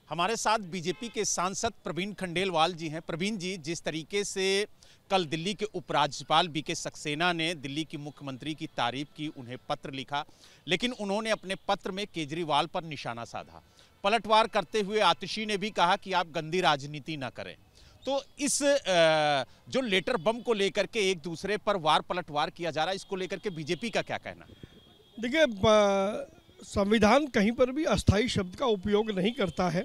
हमारे साथ बीजेपी के सांसद प्रवीण खंडेलवाल जी हैं। प्रवीण जी, जिस तरीके से कल दिल्ली के उपराज्यपाल बीके सक्सेना ने दिल्ली की मुख्यमंत्री की तारीफ की, उन्हें पत्र लिखा, लेकिन उन्होंने अपने पत्र में केजरीवाल पर निशाना साधा। पलटवार करते हुए आतिशी ने भी कहा कि आप गंदी राजनीति ना करें। तो इस जो लेटर बम को लेकर के एक दूसरे पर वार पलटवार किया जा रहा है, इसको लेकर के बीजेपी का क्या कहना? देखिए, संविधान कहीं पर भी अस्थाई शब्द का उपयोग नहीं करता है।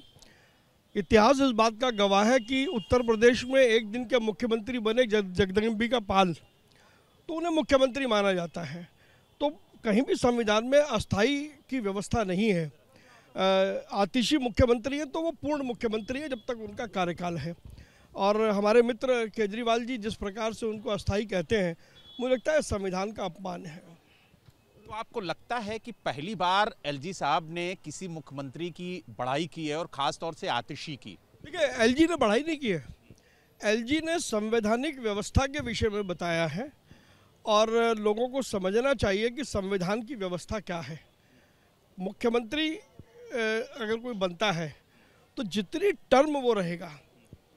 इतिहास इस बात का गवाह है कि उत्तर प्रदेश में एक दिन के मुख्यमंत्री बने जगदम्बिका पाल, तो उन्हें मुख्यमंत्री माना जाता है। तो कहीं भी संविधान में अस्थाई की व्यवस्था नहीं है। आतिशी मुख्यमंत्री हैं तो वो पूर्ण मुख्यमंत्री हैं जब तक उनका कार्यकाल है। और हमारे मित्र केजरीवाल जी जिस प्रकार से उनको अस्थाई कहते हैं, मुझे लगता है संविधान का अपमान है। तो आपको लगता है कि पहली बार एलजी साहब ने किसी मुख्यमंत्री की बड़ाई की है, और खास तौर से आतिशी की? देखिए, एलजी ने बड़ाई नहीं की है। एलजी ने संवैधानिक व्यवस्था के विषय में बताया है, और लोगों को समझना चाहिए कि संविधान की व्यवस्था क्या है। मुख्यमंत्री अगर कोई बनता है तो जितनी टर्म वो रहेगा,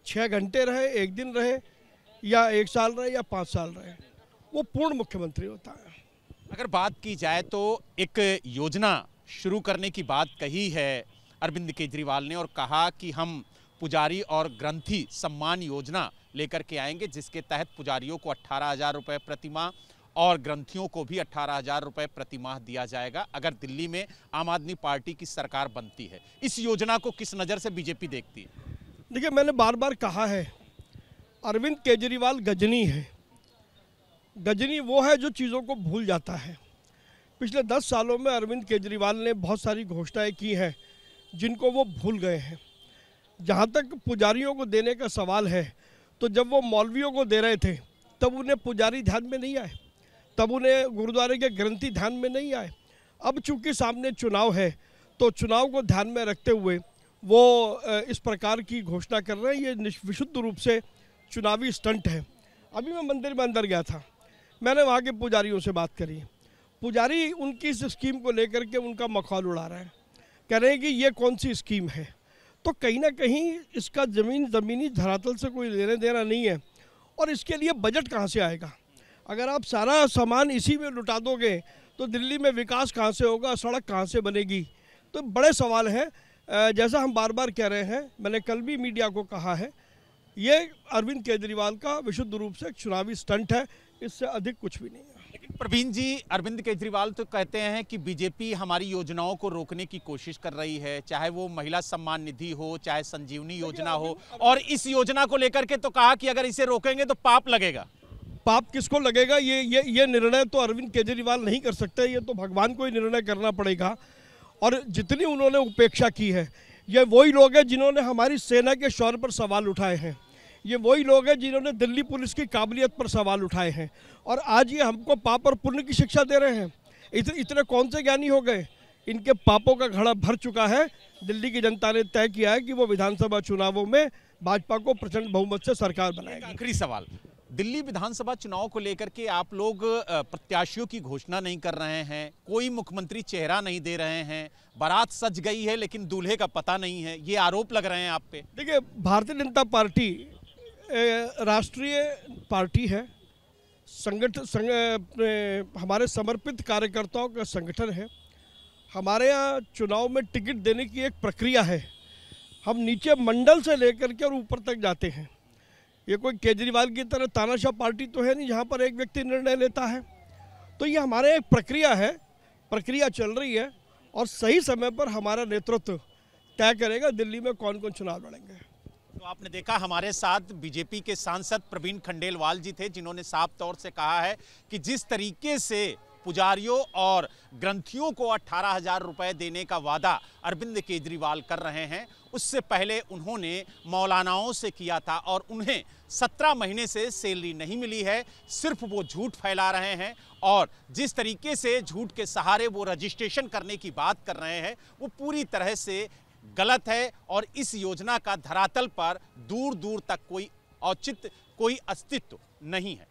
6 घंटे रहे, 1 दिन रहे, या 1 साल रहे, या 5 साल रहे, वो पूर्ण मुख्यमंत्री होता है। अगर बात की जाए तो एक योजना शुरू करने की बात कही है अरविंद केजरीवाल ने, और कहा कि हम पुजारी और ग्रंथी सम्मान योजना लेकर के आएंगे, जिसके तहत पुजारियों को 18,000 रुपये प्रतिमाह और ग्रंथियों को भी 18,000 रुपये प्रतिमाह दिया जाएगा अगर दिल्ली में आम आदमी पार्टी की सरकार बनती है। इस योजना को किस नज़र से बीजेपी देखती है? देखिए, मैंने बार बार कहा है, अरविंद केजरीवाल गजनी है। गजनी वो है जो चीज़ों को भूल जाता है। पिछले 10 सालों में अरविंद केजरीवाल ने बहुत सारी घोषणाएं की हैं जिनको वो भूल गए हैं। जहाँ तक पुजारियों को देने का सवाल है, तो जब वो मौलवियों को दे रहे थे तब उन्हें पुजारी ध्यान में नहीं आए, तब उन्हें गुरुद्वारे के ग्रंथी ध्यान में नहीं आए। अब चूंकि सामने चुनाव है, तो चुनाव को ध्यान में रखते हुए वो इस प्रकार की घोषणा कर रहे हैं। ये विशुद्ध रूप से चुनावी स्टंट है। अभी मैं मंदिर में अंदर गया था, मैंने वहाँ के पुजारियों से बात करी। पुजारी उनकी इस स्कीम को लेकर के उनका मखौल उड़ा रहे हैं, कह रहे हैं कि ये कौन सी स्कीम है। तो कहीं ना कहीं इसका ज़मीनी धरातल से कोई लेना देना नहीं है। और इसके लिए बजट कहाँ से आएगा? अगर आप सारा सामान इसी में लुटा दोगे तो दिल्ली में विकास कहाँ से होगा, सड़क कहाँ से बनेगी? तो बड़े सवाल हैं। जैसा हम बार बार कह रहे हैं, मैंने कल भी मीडिया को कहा है, ये अरविंद केजरीवाल का विशुद्ध रूप से एक चुनावी स्टंट है, इससे अधिक कुछ भी नहीं है। लेकिन प्रवीण जी, अरविंद केजरीवाल तो कहते हैं कि बीजेपी हमारी योजनाओं को रोकने की कोशिश कर रही है, चाहे वो महिला सम्मान निधि हो, चाहे संजीवनी योजना हो, और इस योजना को लेकर के तो कहा कि अगर इसे रोकेंगे तो पाप लगेगा। पाप किसको लगेगा? ये निर्णय तो अरविंद केजरीवाल नहीं कर सकते, ये तो भगवान को ही निर्णय करना पड़ेगा। और जितनी उन्होंने उपेक्षा की है, ये वही लोग हैं जिन्होंने हमारी सेना के शौर्य पर सवाल उठाए हैं। ये वही लोग हैं जिन्होंने दिल्ली पुलिस की काबिलियत पर सवाल उठाए हैं, और आज ये हमको पाप और पुण्य की शिक्षा दे रहे हैं। इतने कौन से ज्ञानी हो गए? इनके पापों का घड़ा भर चुका है। दिल्ली की जनता ने तय किया है कि वो विधानसभा चुनावों में भाजपा को प्रचंड बहुमत से सरकार बनाएगी। आखिरी सवाल, दिल्ली विधानसभा चुनाव को लेकर के आप लोग प्रत्याशियों की घोषणा नहीं कर रहे हैं, कोई मुख्यमंत्री चेहरा नहीं दे रहे हैं, बारात सज गई है लेकिन दूल्हे का पता नहीं है, ये आरोप लग रहे हैं आप पे। देखिए, भारतीय जनता पार्टी राष्ट्रीय पार्टी है, हमारे समर्पित कार्यकर्ताओं का संगठन है। हमारे यहाँ चुनाव में टिकट देने की एक प्रक्रिया है। हम नीचे मंडल से लेकर के और ऊपर तक जाते हैं। ये कोई केजरीवाल की तरह तानाशाह पार्टी तो है नहीं जहाँ पर एक व्यक्ति निर्णय लेता है। तो ये हमारे एक प्रक्रिया है, प्रक्रिया चल रही है, और सही समय पर हमारा नेतृत्व तय करेगा दिल्ली में कौन कौन चुनाव लड़ेंगे। तो आपने देखा, हमारे साथ बीजेपी के सांसद प्रवीण खंडेलवाल जी थे, जिन्होंने साफ तौर से कहा है कि जिस तरीके से पुजारियों और ग्रंथियों को 18,000 रुपये देने का वादा अरविंद केजरीवाल कर रहे हैं, उससे पहले उन्होंने मौलानाओं से किया था, और उन्हें 17 महीने से सैलरी नहीं मिली है। सिर्फ वो झूठ फैला रहे हैं, और जिस तरीके से झूठ के सहारे वो रजिस्ट्रेशन करने की बात कर रहे हैं, वो पूरी तरह से गलत है। और इस योजना का धरातल पर दूर दूर तक कोई औचित्य, कोई अस्तित्व नहीं है।